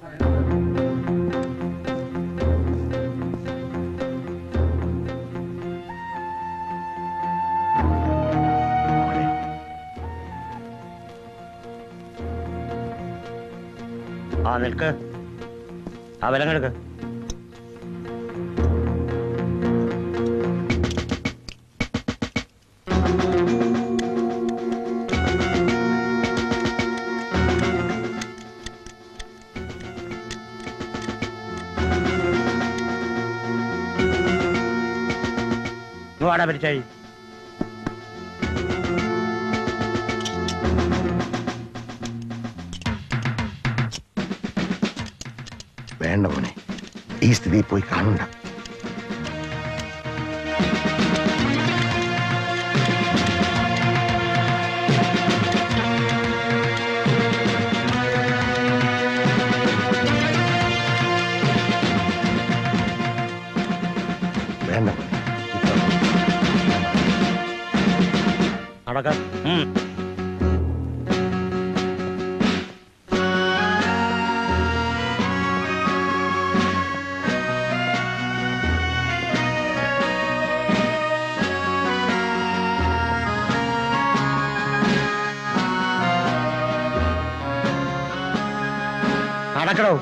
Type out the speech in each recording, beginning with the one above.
ആ നിൽക്ക്, ആ വിലങ്ങ് എടുക്ക്. വാടാ പരിച്ചായി. വേണ്ട മോനെ, ഈ സ്ഥിതി പോയി കാണണ്ട. വേണ്ട നടക്ക. നടക്കണോ?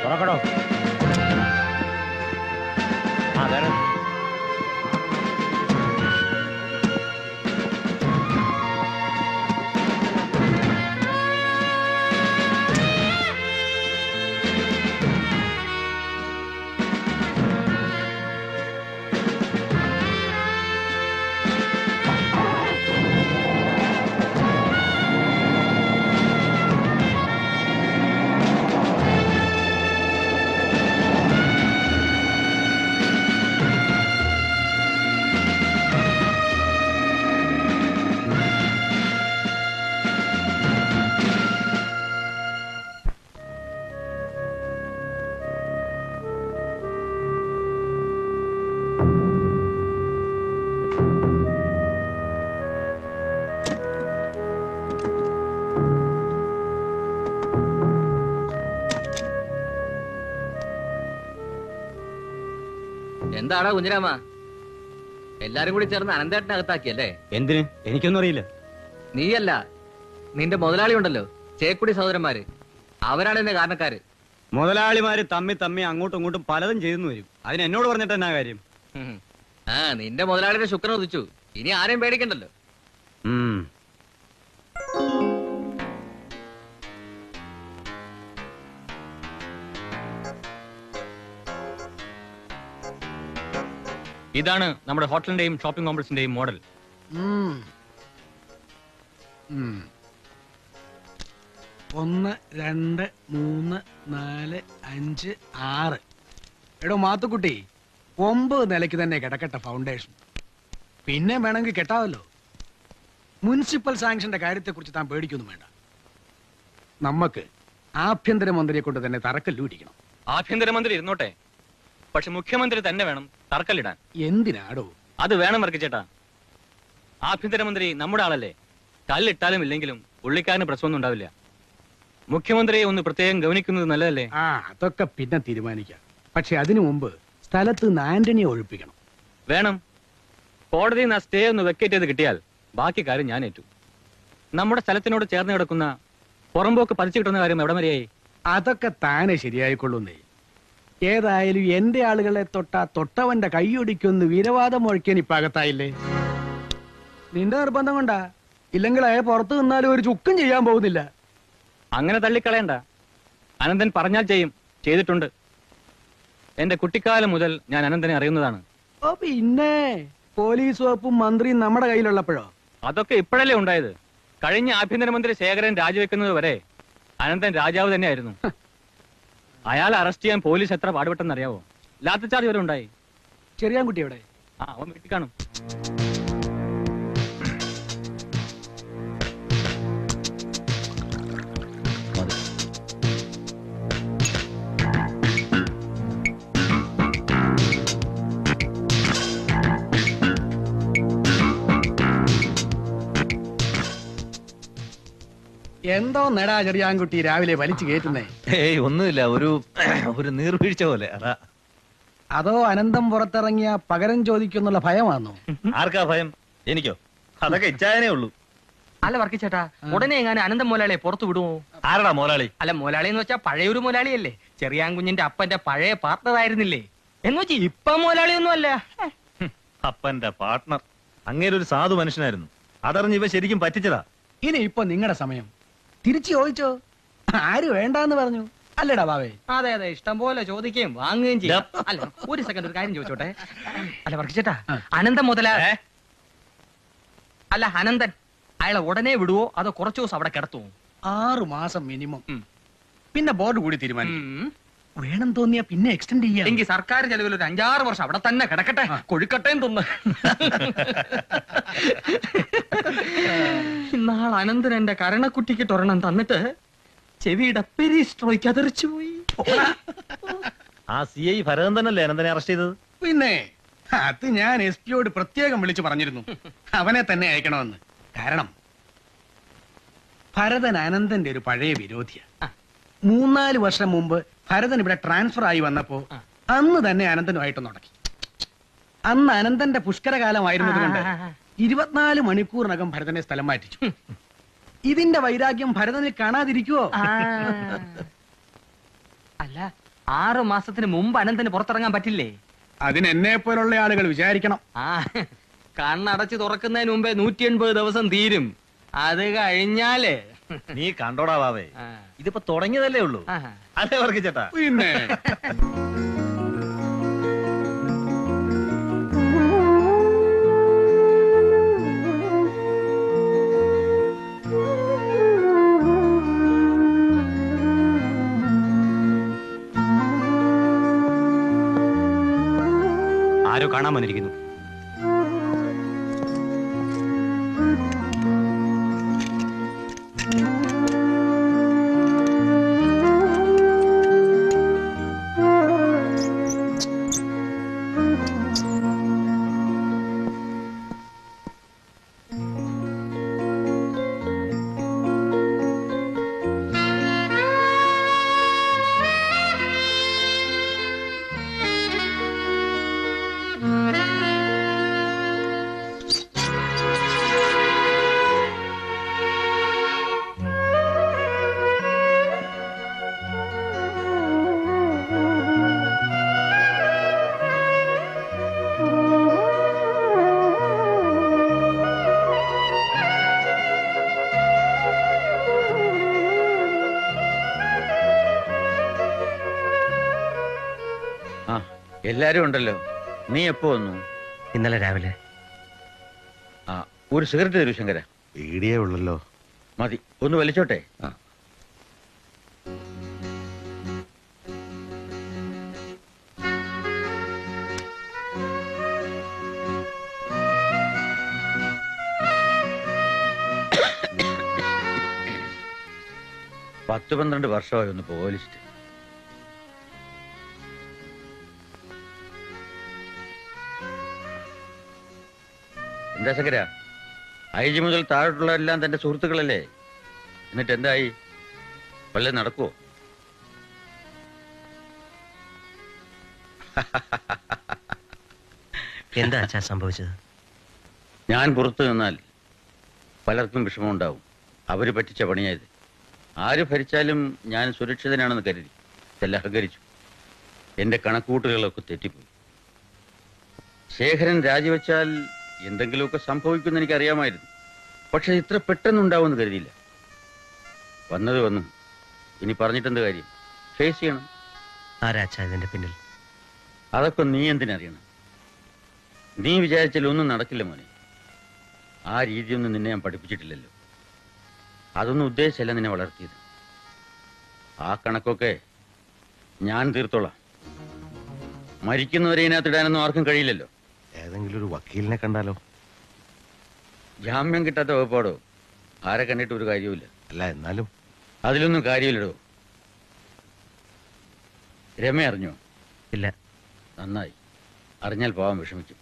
തുറക്കണോ? ആ വേണം. എന്താടാ കുഞ്ഞിരാമ, എല്ലാരും കൂടി ചേർന്ന് അനന്തേട്ടനെ അകത്താക്കിയല്ലേ? എന്തിന്? എനിക്കൊന്നും അറിയില്ല. നീയല്ല, നിന്റെ മുതലാളി ഉണ്ടല്ലോ, ചേക്കുടി സഹോദരന്മാര്, അവരാണ് എന്നെ കാരണക്കാര്. മുതലാളിമാര് തമ്മി അങ്ങോട്ടും ഇങ്ങോട്ടും പലതും ചെയ്തെന്ന് വരും. അതിന് എന്നോട് പറഞ്ഞിട്ട് എന്നാ കാര്യം? ആ നിന്റെ മുതലാളിയുടെ ശുക്രൻ ഉദിച്ചു, ഇനി ആരെയും പേടിക്കണ്ടല്ലോ. ഇതാണ് നമ്മുടെ ഹോട്ടലിന്റെയും ഷോപ്പിംഗ് കോംപ്ലക്സിന്റെയും മോഡൽ. 1 2 3 4 5 6. എടോ മാത്തുക്കുട്ടി, 9 നിലയ്ക്ക് തന്നെ കിടക്കട്ടെ ഫൗണ്ടേഷൻ. പിന്നെ വേണമെങ്കിൽ കെട്ടാവല്ലോ. മുനിസിപ്പൽ സാങ്ഷന്റെ കാര്യത്തെക്കുറിച്ച് താൻ പേടിക്കൊന്നും വേണ്ട. നമുക്ക് ആഭ്യന്തരമന്ത്രിയെ കൊണ്ട് തന്നെ തറക്കല്ലൂരിക്കണം. ആഭ്യന്തരമന്ത്രി ഇരുന്നോട്ടെ, പക്ഷെ മുഖ്യമന്ത്രി തന്നെ വേണം തറക്കല്ലിടാൻ. എന്തിനാടോ? അത് വേണം വർക്കിച്ചേട്ടാ. ആഭ്യന്തരമന്ത്രി നമ്മുടെ ആളല്ലേ. കല്ലിട്ടാലും ഇല്ലെങ്കിലും പുള്ളിക്കാരന് പ്രശ്നമൊന്നും ഉണ്ടാവില്ല. മുഖ്യമന്ത്രിയെ ഒന്ന് പ്രത്യേകം ഗവനിക്കുന്നത് നല്ലതല്ലേ? അതൊക്കെ പിന്നെ തീരുമാനിക്കാം. പക്ഷെ അതിനു മുമ്പ് സ്ഥലത്ത് നിന്ന് ആന്റണിയെ ഒഴിപ്പിക്കണം. വേണം. കോടതിയിൽ നിന്ന് ആ സ്റ്റേ ഒന്ന് വെക്കേറ്റ് ചെയ്ത് കിട്ടിയാൽ ബാക്കി കാര്യം ഞാൻ ഏറ്റു. നമ്മുടെ സ്ഥലത്തിനോട് ചേർന്ന് കിടക്കുന്ന പുറമ്പോക്ക് പതിച്ചു കിട്ടുന്ന കാര്യം എവിടെ വരെയായി? അതൊക്കെ താനെ ശരിയായിക്കൊള്ളുന്നേ. ഏതായാലും എന്റെ ആളുകളെ തൊട്ടവന്റെ കൈയൊടിക്കൊന്ന് വീരവാദം മുഴക്കാൻ ഇപ്പൊ അകത്തായില്ലേ? നിന്റെ നിർബന്ധം കൊണ്ടാ. ഇല്ലെങ്കിൽ പുറത്തു നിന്നാലും ഒരു ചുക്കും ചെയ്യാൻ പോകുന്നില്ല. അങ്ങനെ തള്ളിക്കളയണ്ട. അനന്തൻ പറഞ്ഞാൽ ചെയ്യും, ചെയ്തിട്ടുണ്ട്. എന്റെ കുട്ടിക്കാലം മുതൽ ഞാൻ അനന്തനെ അറിയുന്നതാണ്. ഓ പിന്നെ പോലീസ് വകുപ്പും മന്ത്രിയും നമ്മുടെ കയ്യിലുള്ളപ്പോഴോ? അതൊക്കെ ഇപ്പോഴല്ലേ ഉണ്ടായത്. കഴിഞ്ഞ ആഭ്യന്തരമന്ത്രി ശേഖരൻ രാജിവെക്കുന്നത് വരെ അനന്തൻ രാജാവ് തന്നെയായിരുന്നു. അയാളെ അറസ്റ്റ് ചെയ്യാൻ പോലീസ് എത്ര പാടുപെട്ടെന്നറിയാവോ? ലാത്തി ചാർജ് വരെ ഉണ്ടായി. ചെറിയാൻകുട്ടി എവിടെ? ആ, അവൻ വീട്ടിൽ കാണും. എന്തോ നേടാ ചെറിയാൻകുട്ടി രാവിലെ വലിച്ചു കയറ്റുന്നേ? ഏയ് ഒന്നുമില്ല, ഒരു നീർവീഴ്ച പോലെ. അതാ. അതോ അനന്തം പുറത്തിറങ്ങിയ പകരം ചോദിക്കുന്നുള്ള ഭയമാണോ? ആർക്കാ ഭയം? എനിക്കോ? അതൊക്കെ ഇച്ചായനേ ഉള്ളൂ. അല്ല വർക്കിച്ചേട്ടാ, ഉടനെ എങ്ങാനും അനന്തം മുതലാളിയെ പുറത്തു വിടുമോ? ആരടാ മുതലാളി? അല്ല, മുതലാളി എന്ന് വെച്ചാ പഴയൊരു മുതലാളിയല്ലേ, ചെറിയാൻകുഞ്ഞിന്റെ അപ്പന്റെ പഴയ പാർട്ണർ ആയിരുന്നില്ലേ? എന്ന് വെച്ചാ ഇപ്പൊ മുതലാളിയൊന്നും അല്ല. അപ്പന്റെ പാർട്ട്ണർ അങ്ങേരൊരു സാധു മനുഷ്യനായിരുന്നു. അതറിഞ്ഞ് ഇവ ശരിക്കും പറ്റിച്ചതാ. ഇനി ഇപ്പൊ നിങ്ങളുടെ സമയം. തിരിച്ചു ചോദിച്ചോ, ആര് വേണ്ടാന്ന് പറഞ്ഞു? അല്ലടാ ബാവേ? അതെ അതെ, ഇഷ്ടം പോലെ ചോദിക്കുകയും വാങ്ങുകയും ചെയ്യും. അല്ല, ഒരു സെക്കൻഡ് ഒരു കാര്യം ചോദിച്ചോട്ടെ. അല്ല വർക്കിച്ചേട്ടാ, അനന്തം മുതലാളി അല്ല അനന്തൻ അയാളെ ഉടനെ വിടുവോ അതോ കുറച്ചു ദിവസം അവിടെ കിടത്തുവോ? 6 മാസം മിനിമം. പിന്നെ ബോർഡ് കൂടി തീരുമാനിക്കും. വേണം തോന്നിയാ പിന്നെ എക്സ്റ്റെൻഡ് ചെയ്യാം. എങ്കിൽ സർക്കാർ ചെലവിൽ ഒരു 5-6 വർഷം അവിടെ തന്നെ കിടക്കട്ടെ, കൊഴുക്കട്ടേന്ന് തിന്ന്. ഇന്നാൾ അനന്തൻ എന്റെ കരണക്കുട്ടിക്ക് ഒരെണ്ണം തന്നിട്ട് ചെവിയുടെ പെരിസ്ട്രോയ്ക്ക് അതെറിച്ചു പോയി. ആ CI ഭരതൻ തന്നല്ലേ അനന്തനെ അറസ്റ്റ് ചെയ്തത്? പിന്നെ അത് ഞാൻ SP യോട് പ്രത്യേകം വിളിച്ചു പറഞ്ഞിരുന്നു അവനെ തന്നെ അയക്കണമെന്ന്. കാരണം ഭരതൻ അനന്തന്റെ ഒരു പഴയ വിരോധിയാ. 3-4 വർഷം മുമ്പ് ഭരതൻ ഇവിടെ ട്രാൻസ്ഫർ ആയി വന്നപ്പോ അന്ന് തന്നെ അനന്തനുമായിട്ട് നടക്കി. അന്ന് അനന്തന്റെ പുഷ്കരകാലമായിരുന്നത് കൊണ്ട് 24 മണിക്കൂറിനകം ഭരതനെ സ്ഥലം മാറ്റിച്ചു. ഇതിന്റെ വൈരാഗ്യം ഭരതനിൽ കാണാതിരിക്കുവോ? അല്ല, 6 മാസത്തിന് മുമ്പ് അനന്തന് പുറത്തിറങ്ങാൻ പറ്റില്ലേ? അതിന് എന്നെ പോലുള്ള ആളുകൾ വിചാരിക്കണം. കണ്ണടച്ച് തുറക്കുന്നതിന് മുമ്പേ 180 ദിവസം തീരും. അത് കഴിഞ്ഞാല് നീ കണ്ടോടാ വാവേ, ഇതിപ്പോ തുടങ്ങിയതല്ലേ ഉള്ളൂ. അല്ലേ വർക്ക് ചേട്ടാ? പിന്നെ ആരോ കാണാൻ വന്നിരിക്കുന്നു. എല്ലാരും ഉണ്ടല്ലോ. നീ എപ്പോ വന്നു? ഇന്നലെ രാവിലെ. ആ, ഒരു സിഗരറ്റ് തരൂ ശങ്കര. പേടിയേ ഉള്ളല്ലോ. മതി, ഒന്ന് വലിച്ചോട്ടെ. പത്ത് 12 വർഷമായി ഒന്ന് പോലിച്ചിട്ട്. എന്താ ശങ്കര, IG മുതൽ താഴോട്ടുള്ളവരെല്ലാം തന്റെ സുഹൃത്തുക്കളല്ലേ? എന്നിട്ട് എന്തായി? വല്ലതും നടക്കുവോ? എന്താ അച്ഛാ സംഭവിച്ചത്? ഞാൻ പുറത്തു നിന്നാൽ പലർക്കും വിഷമമുണ്ടാവും. അവര് പറ്റിച്ച പണിയായത്. ആര് ഭരിച്ചാലും ഞാൻ സുരക്ഷിതനാണെന്ന് കരുതി ഇതെല്ലാം അഹങ്കരിച്ചു. എന്റെ കണക്കുകൂട്ടുകളൊക്കെ തെറ്റിപ്പോയി. ശേഖരൻ രാജിവെച്ചാൽ എന്തെങ്കിലുമൊക്കെ സംഭവിക്കുമെന്ന് എനിക്കറിയാമായിരുന്നു. പക്ഷെ ഇത്ര പെട്ടെന്നുണ്ടാവുമെന്ന് കരുതിയില്ല. വന്നത് വന്നു, ഇനി പറഞ്ഞിട്ടെന്ത് കാര്യം? ഫേസ് ചെയ്യണം. ആരാ അച്ഛാ ഇതിന്റെ പിന്നിൽ? അതൊക്കെ നീ എന്തിനറിയണം? നീ വിചാരിച്ചാൽ ഒന്നും നടക്കില്ല മോനെ. ആ രീതിയൊന്നും നിന്നെ ഞാൻ പഠിപ്പിച്ചിട്ടില്ലല്ലോ. അതൊന്നും ഉദ്ദേശിച്ചല്ല നിന്നെ വളർത്തിയത്. ആ കണക്കൊക്കെ ഞാൻ തീർത്തോളാം. മരിക്കുന്നവരെ ഇതിനകത്ത് ഇടാനൊന്നും ആർക്കും കഴിയില്ലല്ലോ. ഏതെങ്കിലും ഒരു വക്കീലിനെ കണ്ടാലോ? ജാമ്യം കിട്ടാത്ത വകുപ്പാടോ? ആരെ കണ്ടിട്ട് ഒരു കാര്യവുമില്ല. അല്ല, എന്നാലും അതിലൊന്നും കാര്യമില്ലടോ. രമ അറിഞ്ഞോ? ഇല്ല. നന്നായി. അറിഞ്ഞാൽ പോവാൻ വിഷമിക്കും.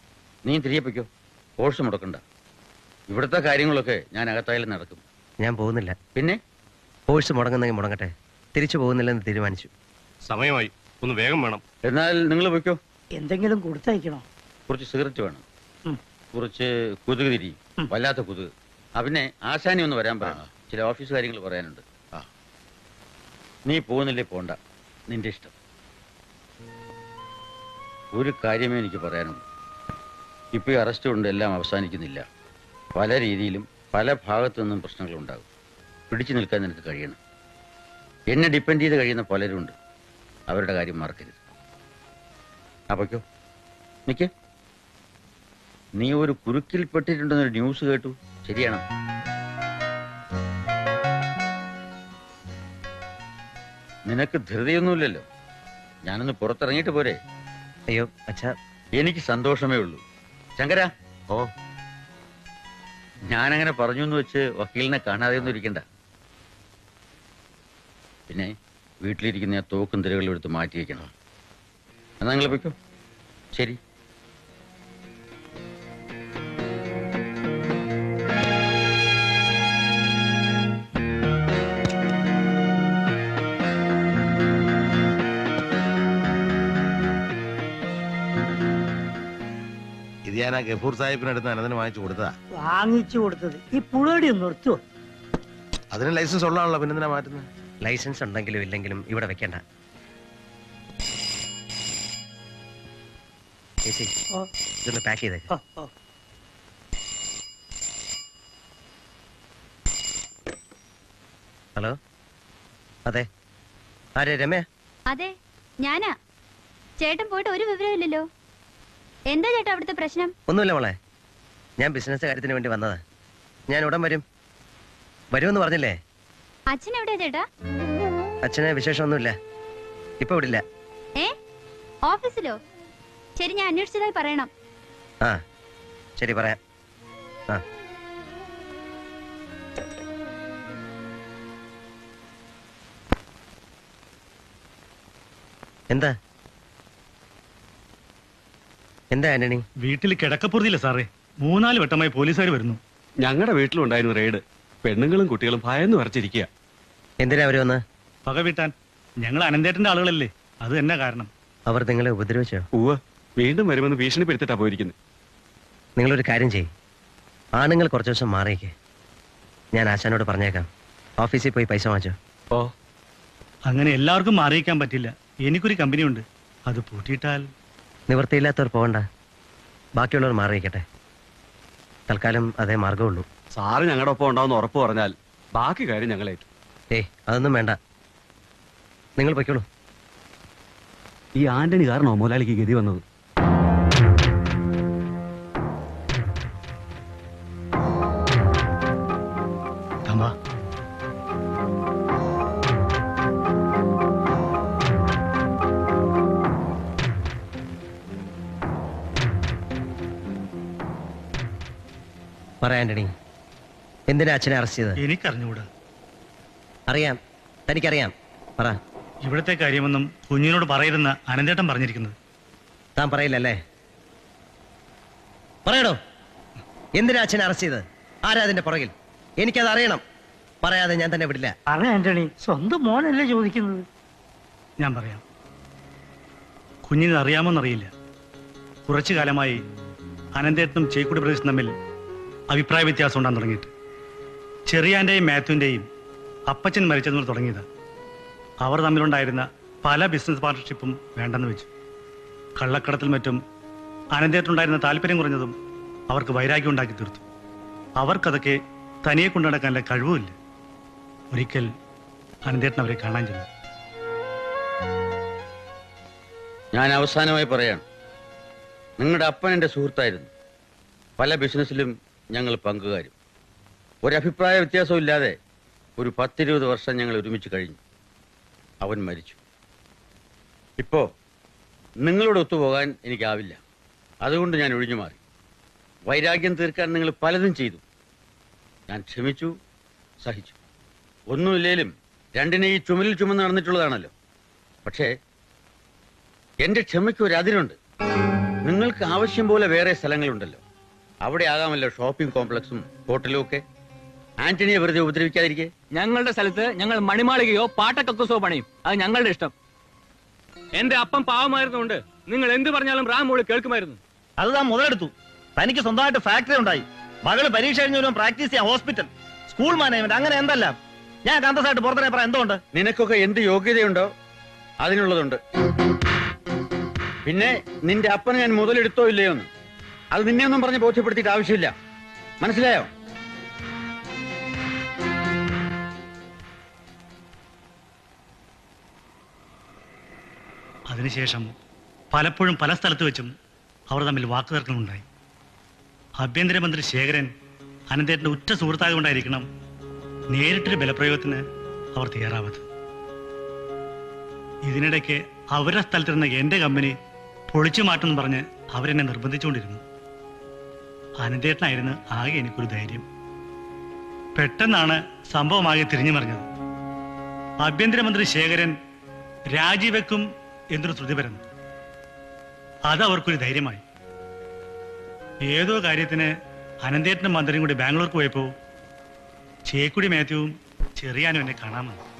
നീ തിരികെ പൊയ്ക്കോ, കോഴ്സ് മുടക്കണ്ട. ഇവിടുത്തെ കാര്യങ്ങളൊക്കെ ഞാൻ അകത്തായാലും നടക്കും. ഞാൻ പോകുന്നില്ല. പിന്നെ കോഴ്സ് മുടങ്ങുന്നെങ്കിൽ മുടങ്ങട്ടെ. തിരിച്ചു പോകുന്നില്ലെന്ന് തീരുമാനിച്ചു. സമയമായി, ഒന്ന് വേഗം വേണം. എന്നാൽ നിങ്ങൾ പൊയ്ക്കോ. എന്തെങ്കിലും കൊടുത്തയക്കണോ? കുറച്ച് സിഗരറ്റ് വേണം, ഉം. കുറച്ച് കൊതുക് തിരി, ഉം. വല്ലാത്ത കൊതുക്. പിന്നെ ആശാനി ഒന്ന് വരാൻ പറയണം, ചില ഓഫീസ് കാര്യങ്ങൾ പറയാനുണ്ട്. ആ. നീ പോകുന്നില്ലേ പോണ്ട, നിന്റെ ഇഷ്ടം. ഒരു കാര്യമേ എനിക്ക് പറയാനുള്ളൂ. ഇപ്പൊ ഈ അറസ്റ്റ് കൊണ്ട് എല്ലാം അവസാനിക്കുന്നില്ല. പല രീതിയിലും പല ഭാഗത്തു നിന്നും പ്രശ്നങ്ങളുണ്ടാകും. പിടിച്ചു നിൽക്കാൻ നിനക്ക് കഴിയണം. എന്നെ ഡിപ്പെൻഡ് ചെയ്ത് കഴിയുന്ന പലരുണ്ട്. അവരുടെ കാര്യം മറക്കരുത്. അപ്പൊക്കോ നിക്ക്. നീ ഒരു കുരുക്കിൽപ്പെട്ടിട്ടുണ്ടെന്നൊരു ന്യൂസ് കേട്ടു, ശരിയാണോ? നിനക്ക് ധൃതിയൊന്നുമില്ലല്ലോ. ഞാനൊന്ന് പുറത്തിറങ്ങിയിട്ട് പോരെ? അയ്യോ അച്ഛാ, എനിക്ക് സന്തോഷമേ ഉള്ളൂ. ശങ്കര, ഓ, ഞാനങ്ങനെ പറഞ്ഞു എന്ന് വെച്ച് വക്കീലിനെ കാണാതെ ഒന്നും ഇരിക്കണ്ട. പിന്നെ വീട്ടിലിരിക്കുന്ന ആ തോക്കും തിരകളും എടുത്ത് മാറ്റി വയ്ക്കണം. എന്നാ നിങ്ങൾ പൊയ്ക്കോ. ശരി. ഇത് ഞാൻ ആ ഗഫൂർ സാഹിബിനടുത്ത് അനന്തന് വാങ്ങിച്ചു കൊടുത്തതാ. വാങ്ങിച്ചു കൊടുത്തത് ഈ പുഴടി ഒന്ന് നിർത്തുവോ? അതിന് ലൈസൻസ് ഉള്ളതാണല്ലോ, പിന്നെന്തിനാ മാറ്റുന്നത്? ലൈസൻസ് ഉണ്ടെങ്കിലും ഇല്ലെങ്കിലും ഇവിടെ വെക്കണ്ട. ചേച്ചി, ഓ, ഇതൊന്ന് പാക്ക് ചെയ്തേക്ക്. ഓ, ഓ. ഹലോ, അതെ, ആരെ? രമേ? അതെ, ഞാനാ. ചേട്ടൻ പോയിട്ട് ഒരു വിവരമില്ലല്ലോ. എന്താ ചേട്ടാ അവിടുത്തെ പ്രശ്നം? ഒന്നുമില്ല മോളെ, ഞാൻ ബിസിനസ് കാര്യത്തിന് വേണ്ടി വന്നതാ. ഞാൻ ഉടൻ വരും. വരുമെന്ന് പറഞ്ഞില്ലേ? അച്ഛൻ എവിടെയാ ചേട്ടാ? അച്ഛന് വിശേഷമൊന്നുമില്ല, ഇപ്പൊ വിടില്ല. ഏ, ഓഫീസിലോ? ശരി, ഞാൻ അന്വേഷിച്ചതായി പറയണം. ആ ശരി, പറയാം. ആ എന്താ എന്താ ആന്റണി? വീട്ടിൽ കിടക്കപ്പുറത്തില്ല സാറേ, 3-4 വട്ടമായി പോലീസുകാർ വരുന്നു. ഞങ്ങളുടെ വീട്ടിലുണ്ടായിരുന്നു റെയ്ഡ്. പെണ്ണുങ്ങളും കുട്ടികളും ഭയന്ന് വരച്ചിരിക്കുക. എന്തിനാ അവര് വന്ന്? പക വീട്ടാൻ. ഞങ്ങൾ അനന്തേട്ടന്റെ ആളുകളല്ലേ, അത് തന്നെ കാരണം. അവർ നിങ്ങളെ ഉപദ്രവിച്ചോ? ഉവ്വ്, വീണ്ടും വരുമെന്ന് ഭീഷണിപ്പെടുത്തിട്ടാ പോയിരിക്കുന്നത്. നിങ്ങളൊരു കാര്യം ചെയ്യും, ആണുങ്ങൾ കുറച്ചു ദിവസം മാറിയേക്ക്. ഞാൻ ആശാനോട് പറഞ്ഞേക്കാം, ഓഫീസിൽ പോയി പൈസ വാങ്ങിച്ചോ. ഓ, അങ്ങനെ എല്ലാവർക്കും മാറിയിക്കാൻ പറ്റില്ല. എനിക്കൊരു കമ്പനി ഉണ്ട്, അത് പൂട്ടിയിട്ടാൽ. നിവൃത്തിയില്ലാത്തവർ പോകണ്ട, ബാക്കിയുള്ളവർ മാറിയിക്കട്ടെ. തൽക്കാലം അതേ മാർഗമുള്ളൂ. സാറ് ഞങ്ങളുടെ ഒപ്പം ഉണ്ടാവുന്ന ഉറപ്പ് പറഞ്ഞാൽ ബാക്കി കാര്യം ഞങ്ങളേറ്റു. അതൊന്നും വേണ്ട, നിങ്ങൾ പൊയ്ക്കോളൂ. ഈ ആന്റണി കാരണോ മുതലാളിക്ക് ഗതി വന്നത്? തമ്പാ, പറയാ ആന്റണി, എന്തിനാ അച്ഛനെ അറസ്റ്റ് ചെയ്തത്? എനിക്കറിഞ്ഞുകൂടാ. അറിയാം, തനിക്കറിയാം. പറ. ഇവിടുത്തെ കാര്യമൊന്നും കുഞ്ഞിനോട് പറയരുതെന്ന് അനന്തേട്ടൻ പറഞ്ഞിരിക്കുന്നത്. താൻ പറയില്ലല്ലേ? പറയണോ, എന്തിനാ അച്ഛനെ അറസ്റ്റ് ചെയ്തത്? ആരാ അതിന്റെ പുറകിൽ? എനിക്കത് അറിയണം. പറയാതെ ഞാൻ തന്നെ വിടില്ല. പറ ആന്റണി, സ്വന്തം മോനല്ലേ ചോദിക്കുന്നത്. ഞാൻ പറയാം. കുഞ്ഞിന് അറിയാമോന്നറിയില്ല, കുറച്ചു കാലമായി അനന്തേട്ടനും ചേക്കുടി പ്രദേശം തമ്മിൽ അഭിപ്രായ വ്യത്യാസം ഉണ്ടാകാൻ തുടങ്ങിയിട്ട്. ചെറിയാൻ്റെയും മാത്യുവിൻ്റെയും അപ്പച്ചൻ മരിച്ചതുമുതൽ തുടങ്ങിയത്. അവർ തമ്മിലുണ്ടായിരുന്ന പല ബിസിനസ് പാർട്ണർഷിപ്പും വേണ്ടെന്ന് വെച്ചു. കള്ളക്കടത്തിൽ മറ്റും അനന്തേട്ടനുണ്ടായിരുന്ന താല്പര്യം കുറഞ്ഞതും അവർക്ക് വൈരാഗ്യം ഉണ്ടാക്കി തീർത്തു. അവർക്കതൊക്കെ തനിയെ കൊണ്ടു നടക്കാനുള്ള കഴിവുമില്ല. ഒരിക്കൽ അനന്തേട്ടൻ അവരെ കാണാൻ ചെന്നു. ഞാൻ അവസാനമായി പറയാണ്, നിങ്ങളുടെ അപ്പൻ എൻ്റെ സുഹൃത്തായിരുന്നു. പല ബിസിനസ്സിലും ഞങ്ങൾ പങ്കുകാരും. ഒരഭിപ്രായ വ്യത്യാസവും ഇല്ലാതെ ഒരു 10-20 വർഷം ഞങ്ങൾ ഒരുമിച്ച് കഴിഞ്ഞു. അവൻ മരിച്ചു. ഇപ്പോ നിങ്ങളോട് ഒത്തുപോകാൻ എനിക്കാവില്ല. അതുകൊണ്ട് ഞാൻ ഒഴിഞ്ഞു മാറി. വൈരാഗ്യം തീർക്കാൻ നിങ്ങൾ പലതും ചെയ്തു. ഞാൻ ക്ഷമിച്ചു, സഹിച്ചു. ഒന്നുമില്ലേലും രണ്ടിനെ ഈ ചുമലിൽ ചുമന്ന് നടന്നിട്ടുള്ളതാണല്ലോ. പക്ഷേ എന്റെ ക്ഷമയ്ക്ക് ഒരു അതിരുണ്ട്. നിങ്ങൾക്ക് ആവശ്യം പോലെ വേറെ സ്ഥലങ്ങളുണ്ടല്ലോ. അവിടെ ആകാമല്ലോ ഷോപ്പിംഗ് കോംപ്ലക്സും ഹോട്ടലും ഒക്കെ. ആന്റണിയെ വെറുതെ ഉപദ്രവിക്കാതിരിക്കെ. ഞങ്ങളുടെ സ്ഥലത്ത് ഞങ്ങൾ മണിമാളികയോ പാട്ടക്കക്കസോ പണിയും. അത് ഞങ്ങളുടെ ഇഷ്ടം. എന്റെ അപ്പം പാവമായിരുന്നുകൊണ്ട് നിങ്ങൾ എന്ത് പറഞ്ഞാലും റാം മോള് കേൾക്കുമായിരുന്നു. അത് താൻ മുതലെടുത്തു. തനിക്ക് സ്വന്തമായിട്ട് ഫാക്ടറി ഉണ്ടായി. മകള് പരീക്ഷ കഴിഞ്ഞവരും പ്രാക്ടീസ് ചെയ്യാൻ ഹോസ്പിറ്റൽ, സ്കൂൾ മാനേജ്മെന്റ്, അങ്ങനെ എന്തെല്ലാം. ഞാൻ കന്തസായിട്ട് പുറത്തിനെ പറയാൻ എന്തുകൊണ്ട്? നിനക്കൊക്കെ എന്ത് യോഗ്യതയുണ്ടോ അതിനുള്ളതുണ്ട്. പിന്നെ നിന്റെ അപ്പനെ ഞാൻ മുതലെടുത്തോ ഇല്ലയോ എന്ന് അത് നിന്നെ ഒന്നും പറഞ്ഞ് ബോധ്യപ്പെടുത്തിയിട്ട് ആവശ്യമില്ല. മനസ്സിലായോ? അതിനുശേഷം പലപ്പോഴും പല സ്ഥലത്ത് വെച്ചും അവർ തമ്മിൽ വാക്കുതർക്കമുണ്ടായി. ആഭ്യന്തരമന്ത്രി ശേഖരൻ അനന്തേട്ടൻ്റെ ഉറ്റ സുഹൃത്തായതുകൊണ്ടായിരിക്കണം നേരിട്ടൊരു ബലപ്രയോഗത്തിന് അവർ തയ്യാറാവത്. ഇതിനിടയ്ക്ക് അവരുടെ സ്ഥലത്തിരുന്ന എൻ്റെ കമ്പനി പൊളിച്ചു മാറ്റുമെന്ന് പറഞ്ഞ് അവരെന്നെ നിർബന്ധിച്ചുകൊണ്ടിരുന്നു. അനന്തേട്ടനായിരുന്നു ആകെ എനിക്കൊരു ധൈര്യം. പെട്ടെന്നാണ് സംഭവമാകെ തിരിഞ്ഞു മറിഞ്ഞത്. ആഭ്യന്തരമന്ത്രി ശേഖരൻ രാജിവെക്കും എന്നൊരു ശ്രുതി പരന്നു. അത് അവർക്കൊരു ധൈര്യമായി. ഏതോ കാര്യത്തിന് അനന്തേട്ടനും മന്ത്രിയും കൂടി ബാംഗ്ലൂർക്ക് പോയപ്പോൾ ചേക്കുടി മാത്യുവും ചെറിയാനും എന്നെ കാണാമെന്ന്.